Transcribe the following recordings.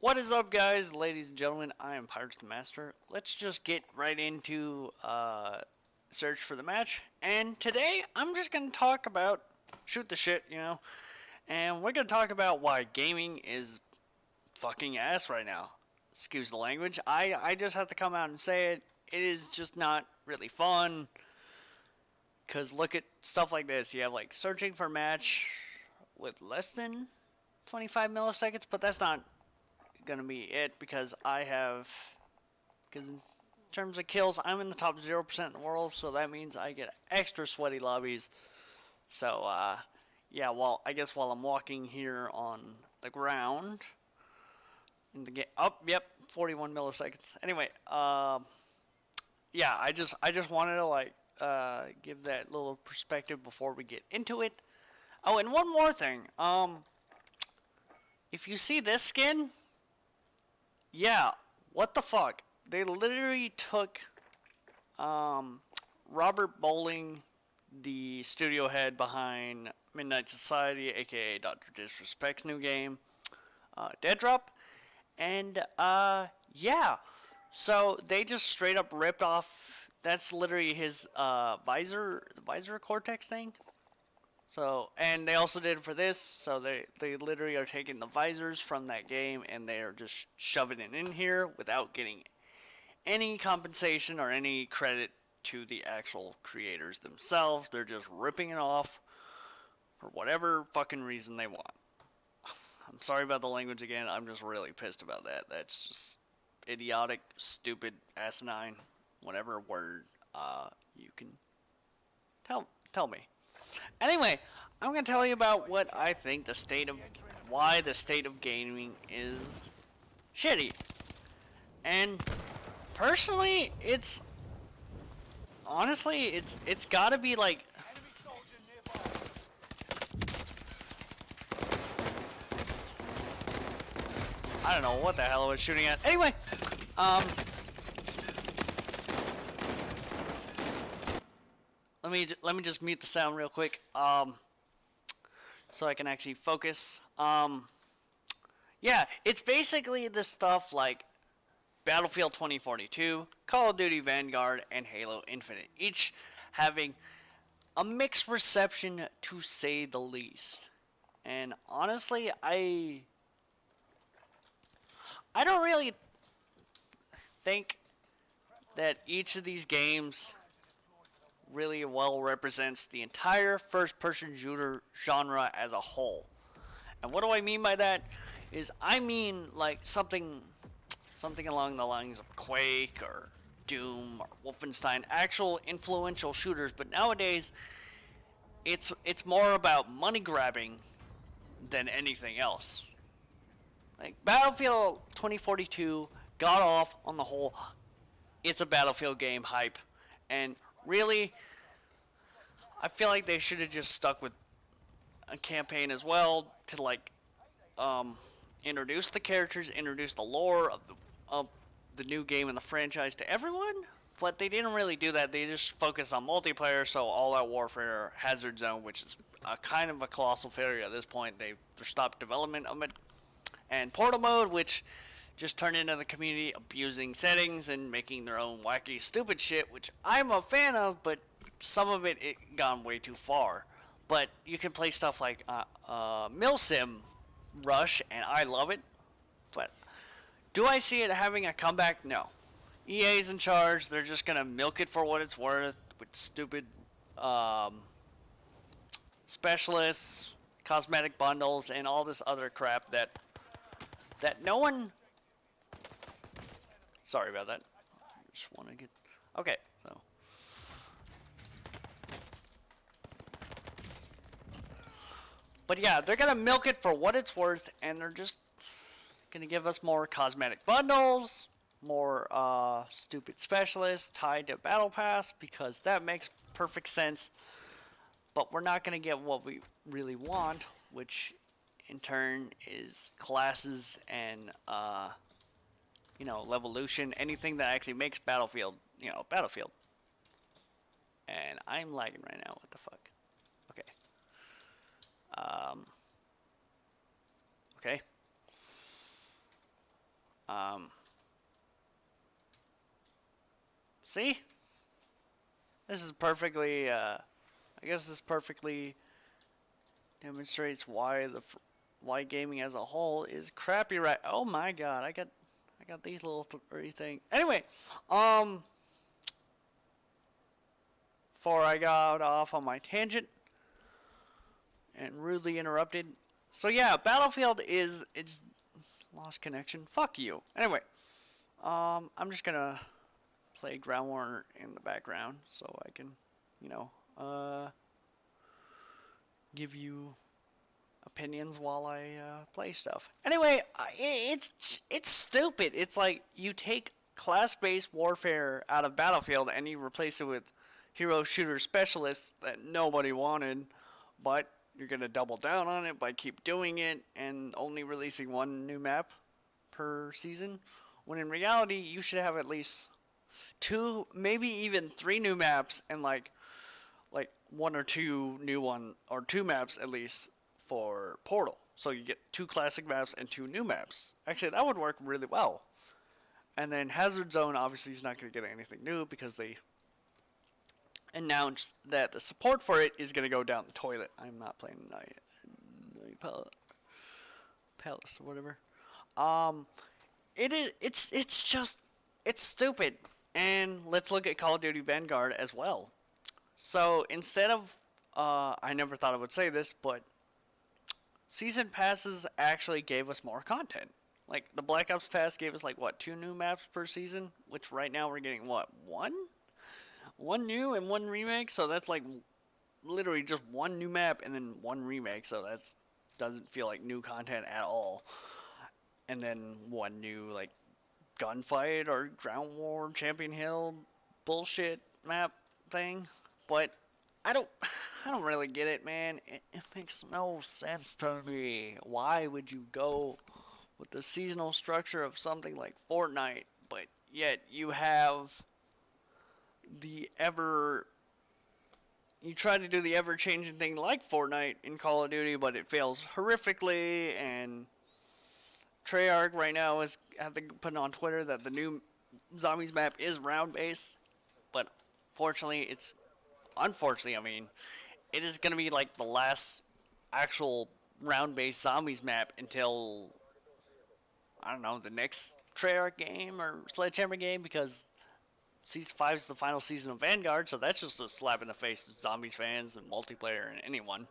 What is up, guys, ladies and gentlemen? I am Pirates the Master. Let's just get right into search for the match. And today, I'm just gonna talk about shoot the shit, and we're gonna talk about why gaming is fucking ass right now. Excuse the language. I just have to come out and say it. It is just not really fun. Cause look at stuff like this. You have like searching for a match with less than 25 milliseconds, but that's not gonna be it because in terms of kills, I'm in the top 0% in the world, so that means I get extra sweaty lobbies. So, yeah, while I'm walking here on the ground in the game, yep, 41 milliseconds. Anyway, yeah, I just wanted to give that little perspective before we get into it. Oh, and one more thing, if you see this skin, yeah, what the fuck? They literally took Robert Bowling, the studio head behind Midnight Society, aka Dr. Disrespect's new game, Dead Drop, and yeah. So they just straight up ripped off. That's literally his the visor Cortex thing. So, and they also did it for this. So they literally are taking the visors from that game and they are just shoving it in here without getting any compensation or any credit to the actual creators themselves. They're just ripping it off for whatever fucking reason they want. I'm sorry about the language again. I'm just really pissed about that. That's just idiotic, stupid, asinine, whatever word you can tell me. Anyway, I'm gonna tell you about what I think why the state of gaming is shitty. And personally, it's gotta be like, I don't know what the hell I was shooting at. Anyway, let me just mute the sound real quick, so I can actually focus. Yeah, it's basically the stuff like Battlefield 2042, Call of Duty Vanguard, and Halo Infinite, each having a mixed reception to say the least. And honestly, I don't really think that each of these games really well represents the entire first-person shooter genre as a whole. And what do I mean by that? Is I mean like something along the lines of Quake or Doom or Wolfenstein, actual influential shooters. But nowadays, it's more about money grabbing than anything else. Like Battlefield 2042 got off on the whole it's a Battlefield game hype, and really, I feel like they should have just stuck with a campaign as well to um, introduce the characters, introduce the lore of the new game and the franchise to everyone. But they didn't really do that. They just focused on multiplayer. So All Out Warfare, Hazard Zone, which is a kind of a colossal failure at this point. They stopped development of it, and Portal Mode, which just turned into the community abusing settings and making their own wacky, stupid shit, which I'm a fan of, but some of it gone way too far. But you can play stuff like Milsim Rush, and I love it. But do I see it having a comeback? No. EA's in charge. They're just gonna milk it for what it's worth with stupid specialists, cosmetic bundles, and all this other crap that no one. Sorry about that. I just want to get. Okay, so. But yeah, they're gonna milk it for what it's worth, and they're just gonna give us more cosmetic bundles, more stupid specialists tied to Battle Pass, because that makes perfect sense. But we're not gonna get what we really want, which in turn is classes and Levolution, anything that actually makes Battlefield, Battlefield. And I'm lagging right now. What the fuck? Okay. Okay. See? This is perfectly, I guess this perfectly demonstrates why gaming as a whole is crappy right. Oh my god, I got these little three things. Anyway, before I got off on my tangent and rudely interrupted. So yeah, Battlefield it's lost connection. Fuck you. Anyway, I'm just gonna play Ground War in the background so I can, you know, give you opinions while I play stuff. Anyway, it's stupid. It's like you take class-based warfare out of Battlefield and you replace it with hero shooter specialists that nobody wanted, but you're gonna double down on it by keep doing it and only releasing one new map per season. When in reality, you should have at least 2, maybe even 3 new maps and like 1 or 2 new one or 2 maps at least for Portal. So you get 2 classic maps and 2 new maps. Actually, that would work really well. And then Hazard Zone obviously is not going to get anything new because they announced that the support for it is going to go down the toilet. I'm not playing Night Palace or whatever. It's stupid. And let's look at Call of Duty Vanguard as well. So instead of, I never thought I would say this, but season passes actually gave us more content. Like the Black Ops Pass gave us like what, 2 new maps per season, which right now we're getting what, 1? 1 new and 1 remake, so that's like literally just 1 new map and then 1 remake, so that's doesn't feel like new content at all. And then 1 new like gunfight or Ground War, Champion Hill bullshit map thing. But I don't really get it, man. It makes no sense to me. Why would you go with the seasonal structure of something like Fortnite, but yet you have you try to do the ever-changing thing like Fortnite in Call of Duty, but it fails horrifically, and Treyarch right now is putting on Twitter that the new Zombies map is round-based, but unfortunately, I mean, it is going to be like the last actual round-based Zombies map until, I don't know, the next Treyarch game or Sledgehammer game, because Season 5 is the final season of Vanguard, so that's just a slap in the face of Zombies fans and multiplayer and anyone.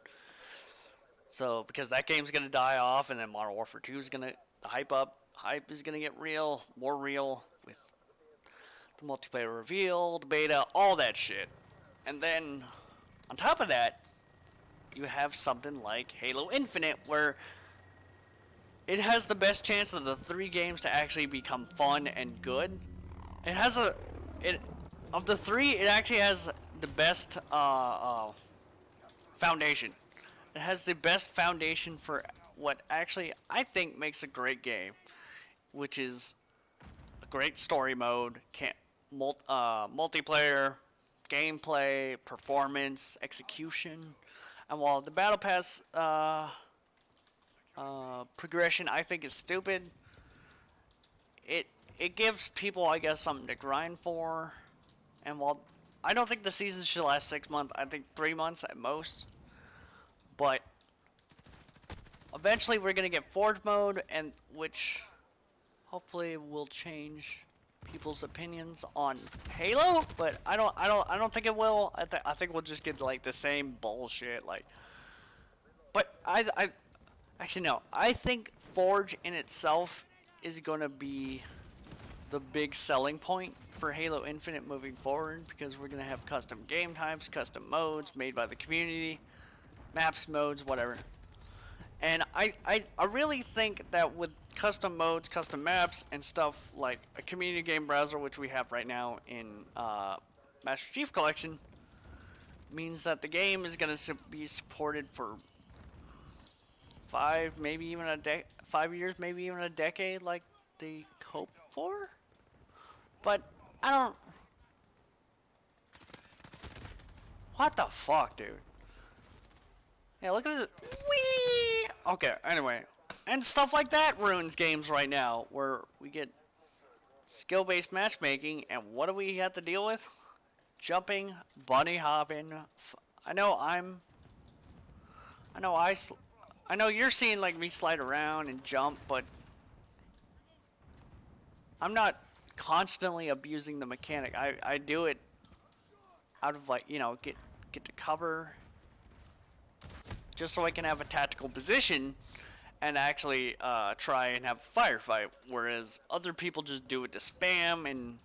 So, because that game's going to die off, and then Modern Warfare 2 is going to, the hype is going to get more real, with the multiplayer reveal, the beta, all that shit. And then, on top of that, you have something like Halo Infinite, where it has the best chance of the 3 games to actually become fun and good. It has of the 3, it actually has the best foundation. It has the best foundation for what actually I think makes a great game, which is a great story mode, multiplayer, gameplay, performance, execution. And while the Battle Pass progression I think is stupid, it gives people, I guess, something to grind for. And while I don't think the season should last 6 months, I think 3 months at most. But eventually we're gonna get Forge mode, and which hopefully will change people's opinions on Halo. But I don't think it will. I think we'll just get like the same bullshit. Like, but I actually no. I think Forge in itself is gonna be the big selling point for Halo Infinite moving forward, because we're gonna have custom game types, custom modes made by the community, maps, modes, whatever. And I really think that with custom modes, custom maps, and stuff like a community game browser, which we have right now in Master Chief Collection, means that the game is gonna be supported for 5 years, maybe even a decade, like they hope for. But I don't. What the fuck, dude? Yeah, look at it. Whee! Okay. Anyway, And stuff like that ruins games right now, where we get skill-based matchmaking, and what do we have to deal with? Jumping, bunny hopping. I know I know you're seeing like me slide around and jump, but I'm not constantly abusing the mechanic. I do it out of like, you know, get to cover just so I can have a tactical position and actually try and have a firefight, whereas other people just do it to spam and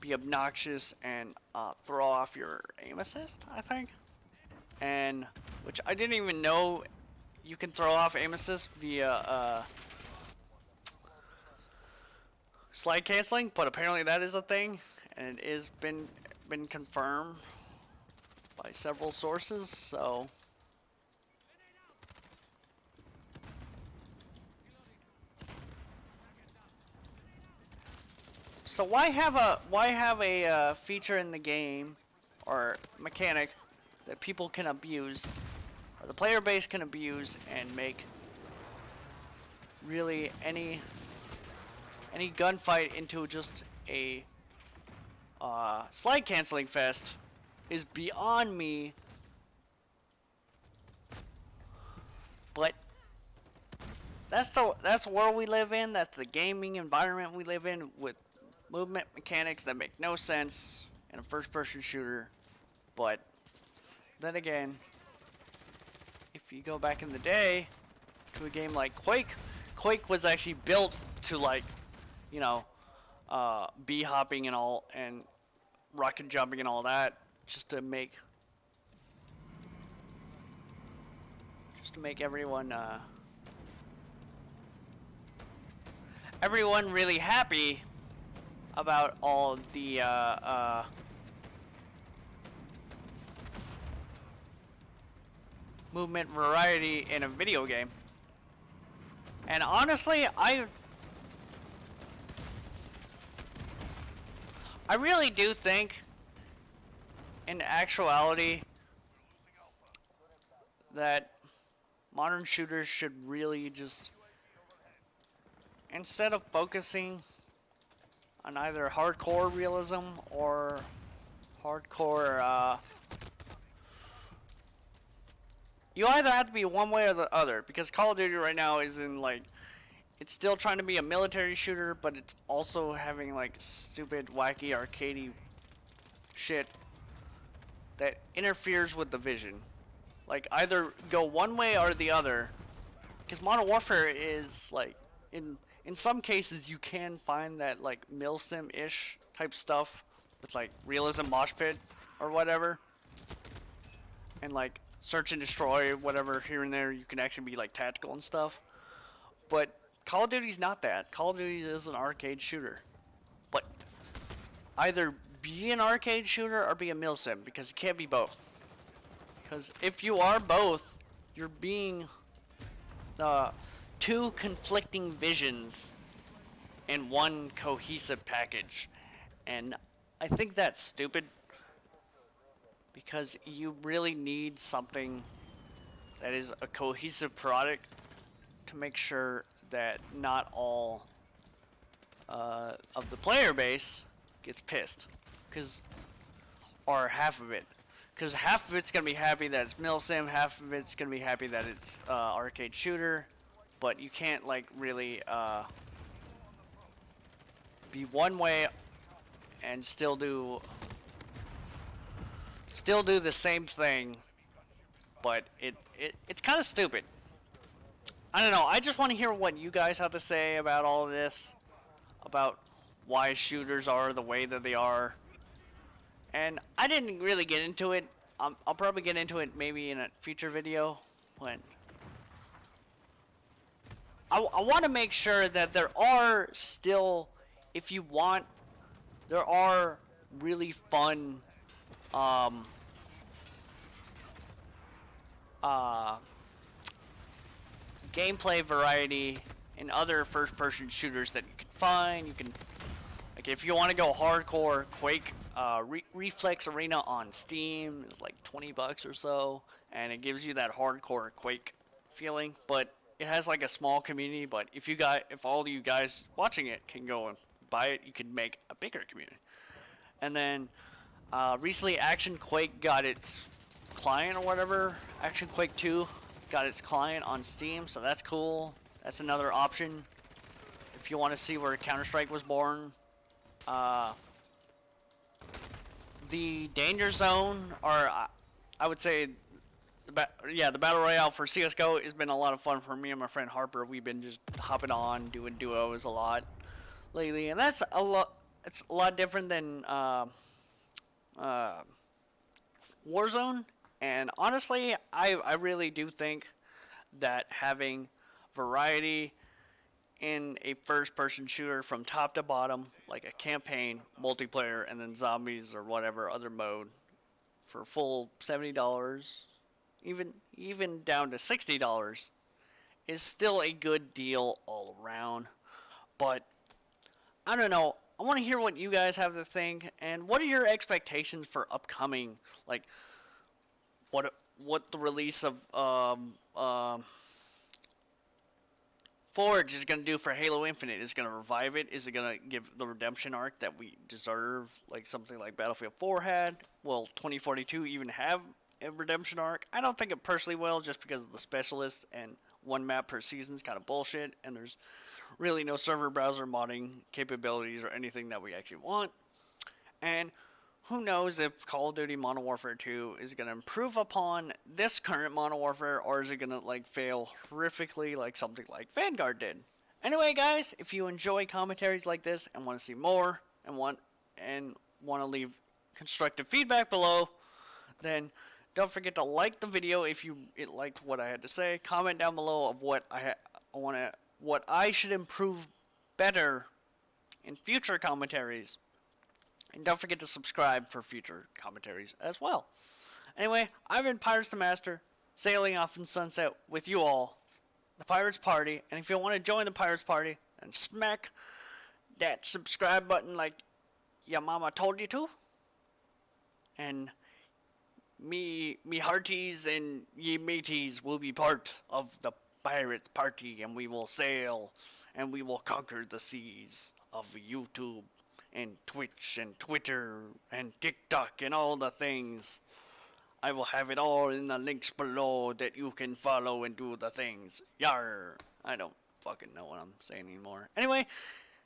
be obnoxious and throw off your aim assist, I think. And which I didn't even know you can throw off aim assist via slide canceling, but apparently that is a thing, and it is been confirmed by several sources. So why have a feature in the game or mechanic that people can abuse, or the player base can abuse, and make really any gunfight into just a slide canceling fest is beyond me. But that's the world we live in. That's the gaming environment we live in, with movement mechanics that make no sense in a first-person shooter. But then again, if you go back in the day to a game like Quake was actually built to, like, you know, bee hopping and all, and rocket jumping and all that, just to make everyone really happy about all the movement variety in a video game. And honestly, I really do think, in actuality, that modern shooters should really just, instead of focusing on either hardcore realism or hardcore, you either have to be one way or the other, because Call of Duty right now is in, like, it's still trying to be a military shooter, but it's also having, like, stupid, wacky, arcadey shit that interferes with the vision. Like, either go one way or the other, because Modern Warfare is, like, in some cases you can find that, like, milsim-ish type stuff with, like, realism mosh pit or whatever, and, like, search and destroy, whatever, here and there, you can actually be, like, tactical and stuff. But Call of Duty's not that. Call of Duty is an arcade shooter. But either be an arcade shooter or be a milsim, because you can't be both. Because if you are both, you're being two conflicting visions in one cohesive package. And I think that's stupid, because you really need something that is a cohesive product to make sure that not all of the player base gets pissed, or half of it, because half of it's gonna be happy that it's milsim, half of it's gonna be happy that it's arcade shooter, but you can't, like, really be one way and still do the same thing. But it's kind of stupid. I don't know. I just want to hear what you guys have to say about all of this, about why shooters are the way that they are. And I didn't really get into it. I'll probably get into it maybe in a future video, when I want to make sure that there are still, if you want, there are really fun gameplay variety in other first-person shooters that you can find. You can, like, if you want to go hardcore, Quake Reflex Arena on Steam is like $20 or so, and it gives you that hardcore Quake feeling. But it has like a small community, but if all you guys watching it can go and buy it, you can make a bigger community. And then recently, Action Quake got its client or whatever. Action Quake 2 got its client on Steam, so that's cool. That's another option if you want to see where Counter-Strike was born. The Danger Zone, or I would say, the Battle Royale for CSGO has been a lot of fun for me and my friend Harper. We've been just hopping on, doing duos a lot lately, and that's a lot. It's a lot different than Warzone. And honestly, I really do think that having variety in a first-person shooter from top to bottom, like a campaign, multiplayer, and then zombies or whatever other mode, for full $70, even down to $60, is still a good deal all around. But I don't know. I want to hear what you guys have to think, and what are your expectations for upcoming, like what the release of Forge is going to do for Halo Infinite. Is it going to revive it? Is it going to give the redemption arc that we deserve, like something like Battlefield 4 had? Will 2042 even have a redemption arc? I don't think it personally will, just because of the specialists and one map per season is kind of bullshit, and there's really no server browser modding capabilities or anything that we actually want. And who knows if Call of Duty Modern Warfare 2 is going to improve upon this current Modern Warfare, or is it going to like fail horrifically like something like Vanguard did. Anyway, guys, if you enjoy commentaries like this and want to see more and want to leave constructive feedback below, then don't forget to like the video if you liked what I had to say. Comment down below of what what I should improve better in future commentaries. And don't forget to subscribe for future commentaries as well. Anyway, I've been Pirates the Master, sailing off in sunset with you all, the Pirates Party. And if you want to join the Pirates Party, then smack that subscribe button like your mama told you to. And me hearties and ye mateys will be part of the Pirates Party, and we will sail and we will conquer the seas of YouTube and Twitch and Twitter and TikTok and all the things. I will have it all in the links below that you can follow and do the things. Yar! I don't fucking know what I'm saying anymore. Anyway,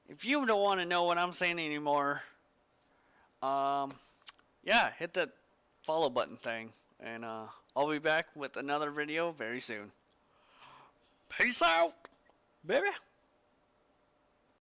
if you don't want to know what I'm saying anymore, yeah, hit that follow button thing. And I'll be back with another video very soon. Peace out, baby!